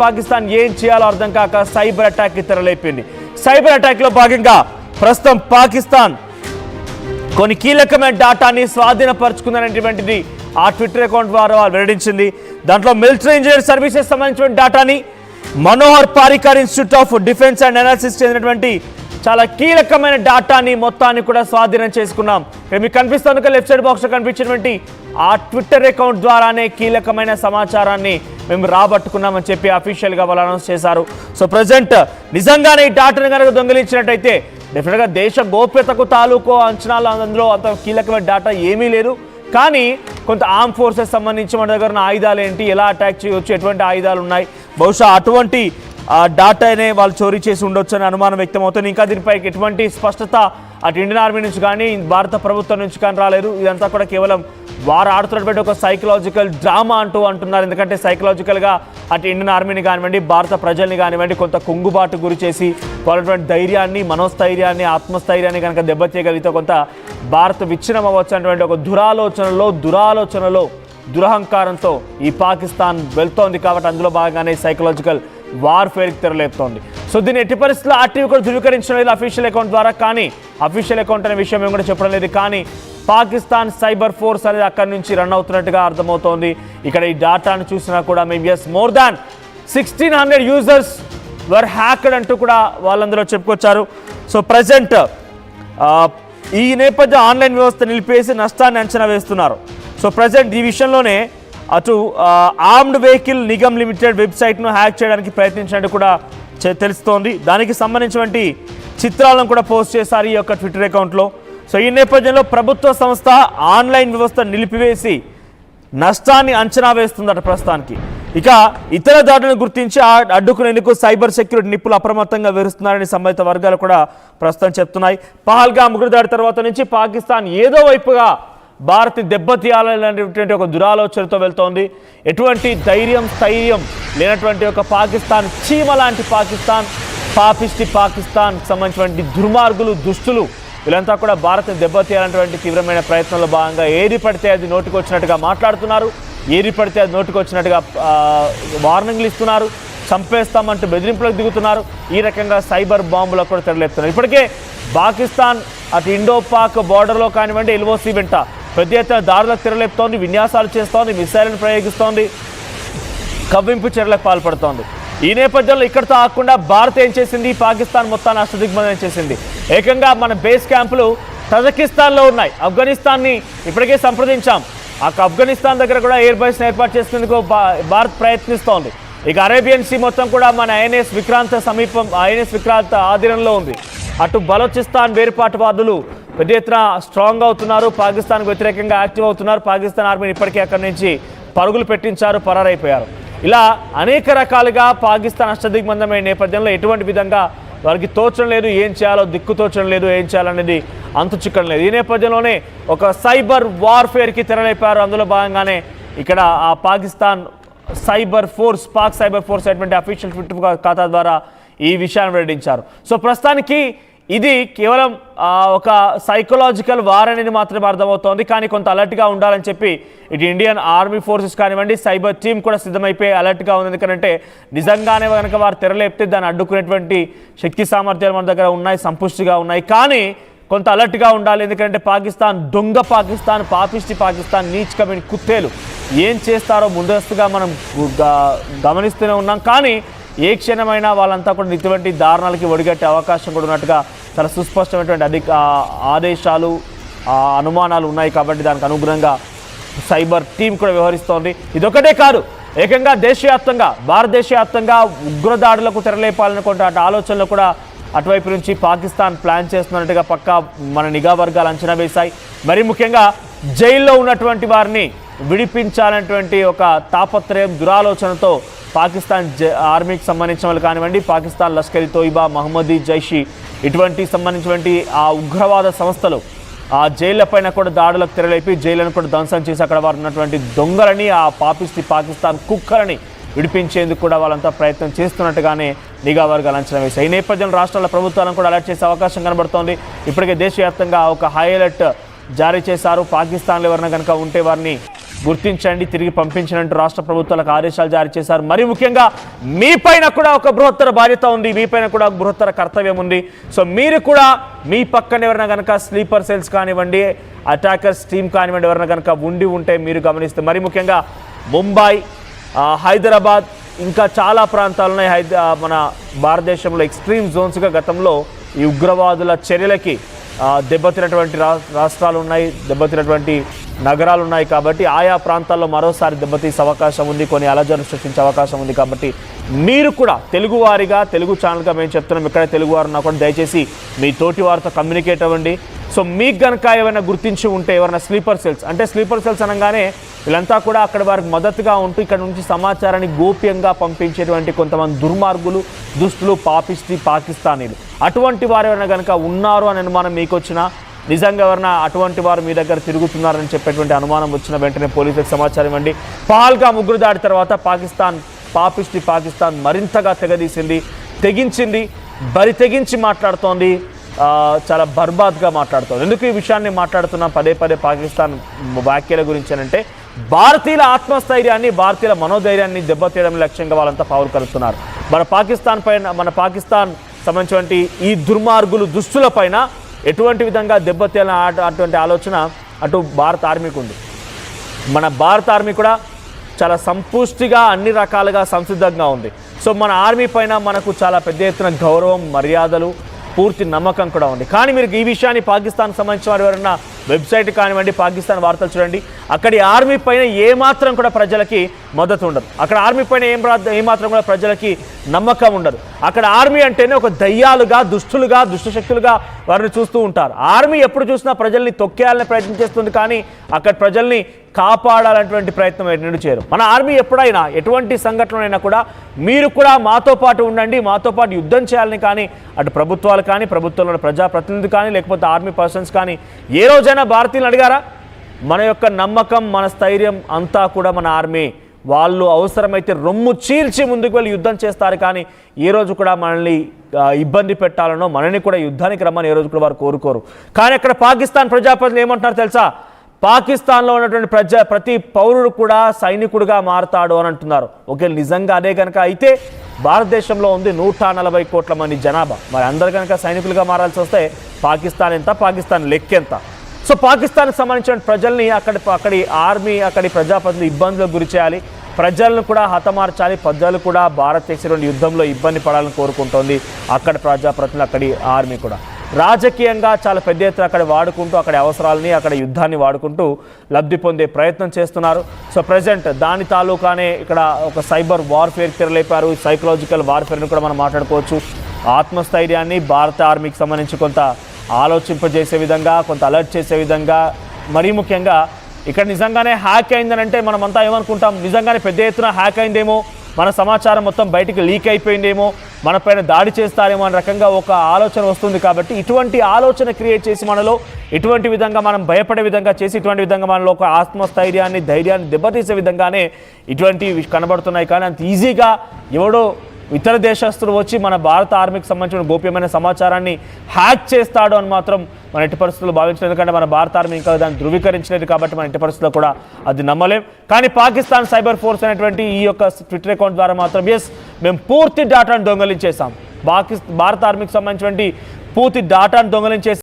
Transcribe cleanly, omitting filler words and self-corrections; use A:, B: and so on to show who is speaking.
A: పాకిస్తాన్ ఏం చేయాలో అర్థం కాక సైబర్ అటాక్ కి తెరలేపింది. సైబర్ అటాక్ లో భాగంగా ప్రస్తుతం పాకిస్తాన్ కొన్ని కీలకమైన డాటాని స్వాధీనపరుచుకుందనేటువంటిది ఆ ట్విట్టర్ అకౌంట్ ద్వారా వెల్లడించింది. దాంట్లో మిలిటరీ ఇంజనీర్ సర్వీసెస్ సంబంధించిన డాటాని, Manohar Parrikar institute of defence and analysis చెందినటువంటి చాలా కీలకమైన డాటాని మొత్తాన్ని కూడా స్వాధీనం చేసుకున్నాం. మీకు కనిపిస్తుంది లెఫ్ట్ సైడ్ బాక్స్లో కనిపించినటువంటి ఆ ట్విట్టర్ అకౌంట్ ద్వారానే కీలకమైన సమాచారాన్ని మేము రాబట్టుకున్నామని చెప్పి అఫీషియల్గా వాళ్ళు అనౌన్స్ చేశారు. సో ప్రజెంట్ నిజంగానే ఈ డాటాను కనుక దొంగిలించినట్టయితే డెఫినెట్గా దేశ గోప్యతకు తాలూకో అంచనాలు అందులో అంత కీలకమైన డాటా ఏమీ లేదు. కానీ కొంత ఆర్మ్ ఫోర్సెస్ సంబంధించి మన దగ్గర ఉన్న ఆయుధాలు ఏంటి, ఎలా అటాక్ చేయవచ్చు, ఎటువంటి ఆయుధాలు ఉన్నాయి, బహుశా అటువంటి డాటానే వాళ్ళు చోరీ చేసి ఉండొచ్చు అని అనుమానం వ్యక్తమవుతుంది. ఇంకా దీనిపై ఎటువంటి స్పష్టత అటు ఇండియన్ ఆర్మీ నుంచి కానీ భారత ప్రభుత్వం నుంచి కానీ రాలేదు. ఇదంతా కూడా కేవలం వారు ఆడుతున్నటువంటి ఒక సైకలాజికల్ డ్రామా అంటున్నారు. ఎందుకంటే సైకలాజికల్గా అటు ఇండియన్ ఆర్మీని కానివ్వండి, భారత ప్రజల్ని కానివ్వండి కొంత కుంగుబాటు గురి చేసి వాళ్ళటువంటి ధైర్యాన్ని, మనోస్థైర్యాన్ని, ఆత్మస్థైర్యాన్ని కనుక దెబ్బతీయగలిగితే కొంత భారత్ విచ్ఛిన్నం అవ్వచ్చు అనేటువంటి ఒక దురాలోచనలో దురహంకారంతో ఈ పాకిస్తాన్ వెళ్తోంది. కాబట్టి అందులో భాగంగానే సైకలాజికల్ వార్ఫేర్కి తెరలేపుతోంది. సో దీన్ని ఎట్టి పరిస్థితుల్లో ఆర్టీవీ కూడా ధృవీకరించడం లేదు అఫీషియల్ అకౌంట్ ద్వారా. కానీ అఫీషియల్ అకౌంట్ అనే విషయం మేము కూడా చెప్పడం లేదు. కానీ పాకిస్తాన్ సైబర్ ఫోర్స్ అనేది అక్కడి నుంచి రన్ అవుతున్నట్టుగా అర్థమవుతోంది. ఇక్కడ ఈ డాటాను చూసినా కూడా మేము మోర్ దాన్ 1600 యూజర్స్ వర్ హ్యాక్డ్ అంటూ కూడా వాళ్ళందరూ చెప్పుకొచ్చారు. సో ప్రజెంట్ ఈ నేపథ్యం ఆన్లైన్ వ్యవస్థ నిలిపేసి నష్టాన్ని అంచనా వేస్తున్నారు. సో ప్రజెంట్ ఈ విషయంలోనే అటు ఆర్మ్డ్ వెహికల్ నిగమ్ లిమిటెడ్ వెబ్సైట్ను హ్యాక్ చేయడానికి ప్రయత్నించినట్టు కూడా తెలుస్తోంది. దానికి సంబంధించినటువంటి చిత్రాలను కూడా పోస్ట్ చేశారు ఈ యొక్క ట్విట్టర్ అకౌంట్లో. సో ఈ నేపథ్యంలో ప్రభుత్వ సంస్థ ఆన్లైన్ వ్యవస్థ నిలిపివేసి నష్టాన్ని అంచనా వేస్తుందట ప్రస్తుతానికి. ఇక ఇతర దాడులను గుర్తించి అడ్డుకునేందుకు సైబర్ సెక్యూరిటీ నిపుణులు అప్రమత్తంగా వివరిస్తున్నారని సంబంధిత వర్గాలు కూడా ప్రస్తుతం చెప్తున్నాయి. పహల్గామ్ ఉగ్ర దాడి తర్వాత నుంచి పాకిస్తాన్ ఏదో వైపుగా భారత్ని దెబ్బతీయాలనేటువంటి ఒక దురాలోచనతో వెళ్తోంది. ఎటువంటి స్థైర్యం లేనటువంటి ఒక పాకిస్తాన్, చీమ లాంటి పాకిస్తాన్, పాపిస్టి పాకిస్తాన్ సంబంధించినటువంటి దుర్మార్గులు, దుష్టులు వీళ్ళంతా కూడా భారత్ని దెబ్బతీయాలనేటువంటి తీవ్రమైన ప్రయత్నంలో భాగంగా ఏది పడితే అది నోటికి వచ్చినట్టుగా మాట్లాడుతున్నారు, ఏది పడితే అది నోటికి వచ్చినట్టుగా వార్నింగ్లు ఇస్తున్నారు, చంపేస్తామంటూ బెదిరింపులకు దిగుతున్నారు. ఈ రకంగా సైబర్ బాంబులకు కూడా తెరలేపుతున్నారు. ఇప్పటికే పాకిస్తాన్ అటు ఇండో పాక్ బార్డర్లో కానివ్వండి, ఎల్ఓసి వెంట పెద్ద ఎత్తున దాడులకు తెరలేపుతోంది, విన్యాసాలు చేస్తోంది, మిసైళ్లను ప్రయోగిస్తోంది, కవ్వింపు చర్యలకు పాల్పడుతోంది. ఈ నేపథ్యంలో ఇక్కడితో ఆకుండా భారత్ ఏం చేసింది, పాకిస్తాన్ మొత్తాన్ని అష్టదిగ్బంధనం చేసింది. ఏకంగా మన బేస్ క్యాంపులు తజకిస్తాన్లో ఉన్నాయి. ఆఫ్ఘనిస్తాన్ని ఇప్పటికే సంప్రదించాం. ఆఫ్ఘనిస్తాన్ దగ్గర కూడా ఎయిర్ బేస్ని ఏర్పాటు చేసేందుకు భారత్ ప్రయత్నిస్తోంది. ఇక అరేబియన్ సీ మొత్తం కూడా మన ఐఎన్ఎస్ విక్రాంత్ ఆధీనంలో ఉంది. అటు బలోచిస్తాన్ వేరుపాటువాదులు పెద్ద ఎత్తున స్ట్రాంగ్ అవుతున్నారు, పాకిస్తాన్కు వ్యతిరేకంగా యాక్టివ్ అవుతున్నారు. పాకిస్తాన్ ఆర్మీని ఇప్పటికే అక్కడి నుంచి పరుగులు పెట్టించారు, పరారైపోయారు. ఇలా అనేక రకాలుగా పాకిస్తాన్ అష్టదిగ్బంధమైన నేపథ్యంలో ఎటువంటి విధంగా వారికి తోచడం లేదు, ఏం చేయాలో దిక్కు తోచడం లేదు, ఏం చేయాలనేది అంతు చిక్కడం లేదు. ఈ నేపథ్యంలోనే ఒక సైబర్ వార్ఫేర్కి తెరలేపారు. అందులో భాగంగానే ఇక్కడ ఆ పాకిస్తాన్ పాక్ సైబర్ ఫోర్స్ అటువంటి అఫీషియల్ ట్విట్టర్ ఖాతా ద్వారా ఈ విషయాన్ని వెల్లడించారు. సో ప్రస్తుతానికి ఇది కేవలం ఒక సైకలాజికల్ వార్ అనేది మాత్రమే అర్థమవుతోంది. కానీ కొంత అలర్ట్గా ఉండాలని చెప్పి ఇటు ఇండియన్ ఆర్మీ ఫోర్సెస్ కానివ్వండి, సైబర్ టీమ్ కూడా సిద్ధమైపోయి అలర్ట్గా ఉంది. ఎందుకంటే నిజంగానే కనుక వారు తెరలేపితే దాన్ని అడ్డుకునేటువంటి శక్తి సామర్థ్యాలు మన దగ్గర ఉన్నాయి, సంపుష్టిగా ఉన్నాయి. కానీ కొంత అలర్ట్గా ఉండాలి. ఎందుకంటే పాకిస్తాన్ దొంగ పాకిస్తాన్, పాపిస్టి పాకిస్తాన్, నీచ్ కమిటీ కుత్తేలు ఏం చేస్తారో ముందస్తుగా మనం గమనిస్తూనే ఉన్నాం. కానీ ఏ క్షణమైనా వాళ్ళంతా కూడా ఇటువంటి దారుణాలకి ఒడిగట్టే అవకాశం కూడా ఉన్నట్టుగా చాలా సుస్పష్టమైనటువంటి ఆదేశాలు, అనుమానాలు ఉన్నాయి. కాబట్టి దానికి అనుగుణంగా సైబర్ టీం కూడా వ్యవహరిస్తోంది. ఇదొకటే కాదు, ఏకంగా దేశవ్యాప్తంగా భారతదేశవ్యాప్తంగా ఉగ్రదాడులకు తెరలేపాలనుకుంటే అటు ఆలోచనలు కూడా అటువైపు నుంచి పాకిస్తాన్ ప్లాన్ చేస్తున్నట్టుగా పక్కా మన నిఘా వర్గాలు అంచనా వేశాయి. మరీ ముఖ్యంగా జైల్లో ఉన్నటువంటి వారిని విడిపించాలనేటువంటి ఒక తాపత్రయం, దురాలోచనతో పాకిస్తాన్ ఆర్మీకి సంబంధించిన వాళ్ళు కానివ్వండి, పాకిస్తాన్ లష్కర్ తోయిబా, మహమ్మదీ జైషీ ఇటువంటి సంబంధించినటువంటి ఆ ఉగ్రవాద సంస్థలు ఆ జైళ్లపైన కూడా దాడులకు తెరలేపి జైళ్లను కూడా ధ్వంసం చేసి అక్కడ వారు ఉన్నటువంటి దొంగలని, ఆ పాపిస్టి పాకిస్తాన్ కుక్కలని విడిపించేందుకు కూడా వాళ్ళంతా ప్రయత్నం చేస్తున్నట్టుగానే నిఘా వర్గాలు అంచనా వేశాయి. ఈ నేపథ్యంలో రాష్ట్రాల ప్రభుత్వాలను కూడా అలర్ట్ చేసే అవకాశం కనబడుతోంది. ఇప్పటికే దేశవ్యాప్తంగా ఒక హై అలర్ట్ జారీ చేశారు. పాకిస్తాన్లో ఎవరైనా కనుక ఉంటే వారిని గుర్తించండి, తిరిగి పంపించినట్టు రాష్ట్ర ప్రభుత్వాలకు ఆదేశాలు జారీ చేశారు. మరి ముఖ్యంగా మీపైన కూడా ఒక బృహత్తర బాధ్యత ఉంది, మీపైన కూడా ఒక బృహత్తర కర్తవ్యం ఉంది. సో మీరు కూడా మీ పక్కన ఎవరైనా కనుక స్లీపర్ సెల్స్ కానివ్వండి, అటాకర్స్ టీమ్ కానివ్వండి ఎవరైనా కనుక ఉంటే మీరు గమనిస్తే, మరి ముఖ్యంగా ముంబై, హైదరాబాద్ ఇంకా చాలా ప్రాంతాలు ఉన్నాయి. మన భారతదేశంలో ఎక్స్ట్రీమ్ జోన్స్గా గతంలో ఈ ఉగ్రవాదుల చర్యలకి దెబ్బతినటువంటి రాష్ట్రాలు ఉన్నాయి, దెబ్బతినటువంటి నగరాలు ఉన్నాయి. కాబట్టి ఆయా ప్రాంతాల్లో మరోసారి దెబ్బతీసే అవకాశం ఉంది, కొన్ని అలజడులు సృష్టించే అవకాశం ఉంది. కాబట్టి మీరు కూడా తెలుగువారిగా, తెలుగు ఛానల్గా మేము చెప్తున్నాం, ఇక్కడ తెలుగువారు ఉన్నా కూడా దయచేసి మీ తోటి వారితో కమ్యూనికేట్ అవ్వండి. సో మీకు కనుక ఏమైనా గుర్తించి ఉంటే ఎవరైనా స్లీపర్ సెల్స్, అంటే స్లీపర్ సెల్స్ అనగానే వీళ్ళంతా కూడా అక్కడ వారికి మద్దతుగా ఉంటూ ఇక్కడ నుంచి సమాచారాన్ని గోప్యంగా పంపించేటువంటి కొంతమంది దుర్మార్గులు, దుస్తులు, పాకిస్తానీలు, అటువంటి వారు ఎవరైనా కనుక ఉన్నారు అని అనుమానం మీకు వచ్చినా, నిజంగా ఎవరైనా అటువంటి వారు మీ దగ్గర తిరుగుతున్నారని చెప్పేటువంటి అనుమానం వచ్చిన వెంటనే పోలీసులకు సమాచారం ఇవ్వండి. పహల్గామ్ ఉగ్ర దాడి తర్వాత పాకిస్తాన్ మరింతగా తెగించింది, తెగించి మాట్లాడుతోంది, చాలా బర్బాద్గా మాట్లాడుతోంది. ఎందుకు ఈ విషయాన్ని మాట్లాడుతున్నాం పదే పాకిస్తాన్ వ్యాఖ్యల గురించి అంటే, భారతీయుల ఆత్మస్థైర్యాన్ని, భారతీయుల మనోధైర్యాన్ని దెబ్బతీయడం లక్ష్యంగా వాళ్ళంతా పావులు కలుపుతున్నారు. మన పాకిస్తాన్ సంబంధించినటువంటి ఈ దుర్మార్గులు, దుస్తుల పైన ఎటువంటి విధంగా దెబ్బతీయాలని అటువంటి ఆలోచన అటు భారత ఆర్మీకి ఉంది. మన భారత ఆర్మీ కూడా చాలా సంపుష్టిగా అన్ని రకాలుగా సంసిద్ధంగా ఉంది. సో మన ఆర్మీ పైన మనకు చాలా పెద్ద ఎత్తున గౌరవం, మర్యాదలు, పూర్తి నమ్మకం కూడా ఉంది. కానీ మీరు ఈ విషయాన్ని పాకిస్తాన్ సంబంధించిన వారు ఎవరైనా వెబ్సైట్ కానివ్వండి, పాకిస్తాన్ వార్తలు చూడండి, అక్కడి ఆర్మీ పైన ఏమాత్రం కూడా ప్రజలకి మద్దతు ఉండదు. అక్కడ ఆర్మీ పైన ఏమాత్రం కూడా ప్రజలకి నమ్మకం ఉండదు. అక్కడ ఆర్మీ అంటేనే ఒక దయ్యాలుగా, దుష్టశక్తులుగా వారిని చూస్తూ ఉంటారు. ఆర్మీ ఎప్పుడు చూసినా ప్రజల్ని తొక్కేయాలని ప్రయత్నం చేస్తుంది, కానీ అక్కడ ప్రజల్ని కాపాడాలనేటువంటి ప్రయత్నం ఎన్నడూ చేయరు. మన ఆర్మీ ఎప్పుడైనా ఎటువంటి సంఘటనలైనా కూడా మీరు కూడా మాతో పాటు ఉండండి, మాతో పాటు యుద్ధం చేయాలని కానీ అటు ప్రభుత్వాలు కానీ, ప్రభుత్వంలో ప్రజాప్రతినిధులు కానీ, లేకపోతే ఆర్మీ పర్సన్స్ కానీ ఏ రోజైనా భారతీయులు అడిగారా? మన యొక్క నమ్మకం, మన స్థైర్యం అంతా కూడా మన ఆర్మీ. వాళ్ళు అవసరమైతే రొమ్ము చీల్చి ముందుకు వెళ్ళి యుద్ధం చేస్తారు, కానీ ఏ రోజు కూడా మనల్ని ఇబ్బంది పెట్టాలనో, మనల్ని కూడా యుద్ధానికి రమ్మని ఏ రోజు కూడా వారు కోరుకోరు. కానీ అక్కడ పాకిస్తాన్ ప్రజాప్రతినిధులు ఏమంటున్నారు తెలుసా? పాకిస్తాన్లో ఉన్నటువంటి ప్రతి పౌరుడు కూడా సైనికుడిగా మారతాడు అని అంటున్నారు. ఓకే, నిజంగా అదే కనుక అయితే భారతదేశంలో ఉంది 140 కోట్ల మంది జనాభా. మరి అందరు కనుక సైనికులుగా మారాల్సి వస్తే పాకిస్తాన్ ఎంత, పాకిస్తాన్ లెక్కెంత? సో పాకిస్తాన్కి సంబంధించిన ప్రజల్ని అక్కడి ఆర్మీ, అక్కడి ప్రజాప్రతినిధులు ఇబ్బందులకు గురి చేయాలి, ప్రజలను కూడా హతమార్చాలి, ప్రజలు కూడా భారత్ చేసేటువంటి యుద్ధంలో ఇబ్బంది పడాలని కోరుకుంటోంది అక్కడ ప్రజాప్రతినిధులు, అక్కడి ఆర్మీ కూడా. రాజకీయంగా చాలా పెద్ద ఎత్తున అక్కడ వాడుకుంటూ, అక్కడి అవసరాలని, అక్కడ యుద్ధాన్ని వాడుకుంటూ లబ్ధి పొందే ప్రయత్నం చేస్తున్నారు. సో ప్రజెంట్ దాని తాలూకానే ఇక్కడ ఒక సైబర్ వార్ఫేర్ తెరలేపారు. సైకలాజికల్ వార్ఫేర్ని కూడా మనం మాట్లాడుకోవచ్చు. ఆత్మస్థైర్యాన్ని భారత ఆర్మీకి సంబంధించి కొంత ఆలోచింపజేసే విధంగా, కొంత అలర్ట్ చేసే విధంగా, మరీ ముఖ్యంగా ఇక్కడ నిజంగానే హ్యాక్ అయిందనంటే మనమంతా ఏమనుకుంటాం, నిజంగానే పెద్ద ఎత్తున హ్యాక్ అయిందేమో, మన సమాచారం మొత్తం బయటికి లీక్ అయిపోయిందేమో, మన పైన దాడి చేస్తారేమో అనే రకంగా ఒక ఆలోచన వస్తుంది. కాబట్టి ఇటువంటి ఆలోచన క్రియేట్ చేసి మనలో ఇటువంటి విధంగా మనం భయపడే విధంగా చేసి, ఇటువంటి విధంగా మనలో ఒక ఆత్మస్థైర్యాన్ని, ధైర్యాన్ని దెబ్బతీసే విధంగానే ఇటువంటివి కనబడుతున్నాయి. కానీ అంత ఈజీగా ఎవడో ఇతర దేశస్తులు వచ్చి మన భారత ఆర్మీకి సంబంధించిన గోప్యమైన సమాచారాన్ని హ్యాక్ చేస్తాడు అని మాత్రం మన ఎట్టి పరిస్థితుల్లో భావించలేదు. ఎందుకంటే మన భారత ఆర్మీ ఇంకా దాన్ని ధృవీకరించలేదు కాబట్టి మన ఎట్టి పరిస్థితుల్లో కూడా అది నమ్మలేం. కానీ పాకిస్తాన్ సైబర్ ఫోర్స్ అనేటువంటి ఈ యొక్క ట్విట్టర్ అకౌంట్ ద్వారా మాత్రం మేము పూర్తి డేటాను దొంగలించేసాం, భారత ఆర్మీకి సంబంధించినటువంటి పూర్తి డేటాను దొంగలించేసి